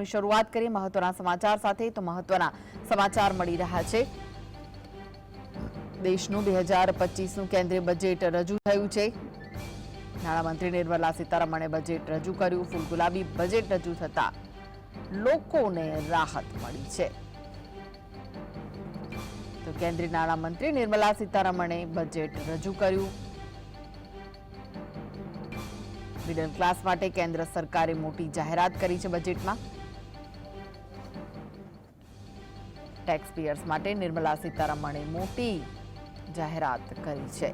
શરૂઆત કરી મહત્વના સમાચાર સાથે તો મહત્વના સમાચાર મળી રહ્યા છે। દેશનું 2025નું કેન્દ્રીય બજેટ રજૂ થયું છે। નાણામંત્રી નિર્મલા સીતારમણે બજેટ રજૂ કર્યું। ફૂલગુલાબી બજેટ રજૂ થતા લોકોને રાહત મળી છે। તો કેન્દ્રીય નાણામંત્રી નિર્મલા સીતારમણે બજેટ રજૂ કર્યું। મિડલ ક્લાસ માટે કેન્દ્ર સરકારે મોટી જાહેરાત કરી છે। બજેટમાં ટેક્સ પેયર્સ માટે નિર્મલા સીતારમણે મોટી જાહેરાત કરી છે।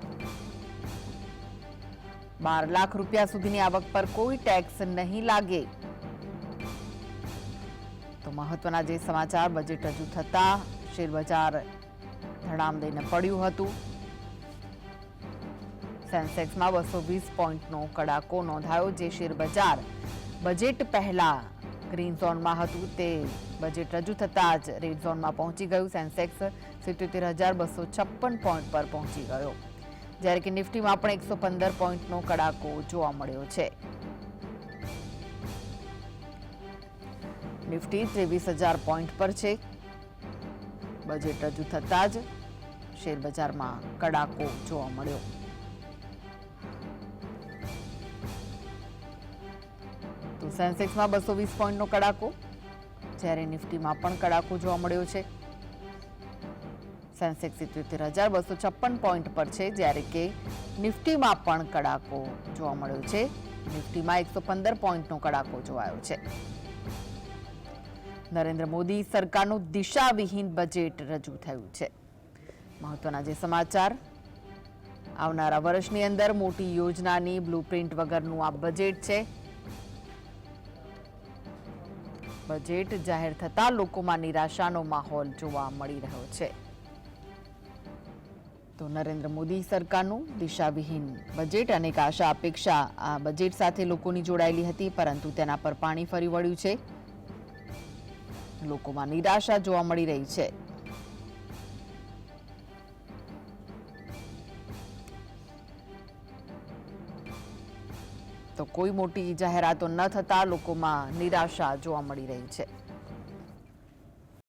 12 લાખ રૂપિયા સુધીની આવક પર કોઈ ટેક્સ નહીં લાગે। તો મહત્વના જે સમાચાર બજેટ રજૂ થતા શેરબજાર ધડામ દઈને પડ્યું હતું। સેન્સેક્સમાં 220 પોઈન્ટનો કડાકો નોંધાયો। જે શેરબજાર બજેટ પહેલા ગ્રીન ઝોનમાં હતું તે બજેટ રજૂ થતા જ રેડ ઝોનમાં પહોંચી ગયું। સેન્સેક્સ 77,256 પોઈન્ટ પર પહોંચી ગયો, જ્યારે કે નિફ્ટીમાં પણ 115 પોઈન્ટનો કડાકો જોવા મળ્યો છે। નિફ્ટી 23,000 પોઈન્ટ પર છે। બજેટ રજૂ થતા જ શેરબજારમાં કડાકો જોવા મળ્યો। તો સેન્સેક્સમાં 220 પોઈન્ટનો કડાકો, જ્યારે નિફ્ટીમાં પણ કડાકો જોવા મળ્યો છે। સેન્સેક્સ 77,256 પોઈન્ટ પર છે, જ્યારે કે નિફ્ટીમાં પણ કડાકો જોવા મળ્યો છે। નિફ્ટીમાં 115 પોઈન્ટનો કડાકો જોવાયો છે। નરેન્દ્ર મોદી સરકારનું દિશાવિહીન બજેટ રજૂ થયું છે। મહત્વના જે સમાચાર, આવનારા વર્ષની અંદર મોટી યોજનાની બ્લુપ્રિન્ટ વગરનું આ બજેટ છે। બજેટ જાહેર થતા લોકોમાં નિરાશાનો માહોલ જોવા મળી રહ્યો છે। તો નરેન્દ્ર મોદી સરકારનું દિશાવિહીન બજેટ, અનેક આશા અપેક્ષા આ બજેટ સાથે લોકોની જોડાયેલી હતી, પરંતુ તેના પર પાણી ફરી વળ્યું છે। લોકોમાં નિરાશા જોવા મળી રહી છે। તો કોઈ મોટી જાહેરાતો ન થતા લોકોમાં નિરાશા જોવા મળી રહી છે।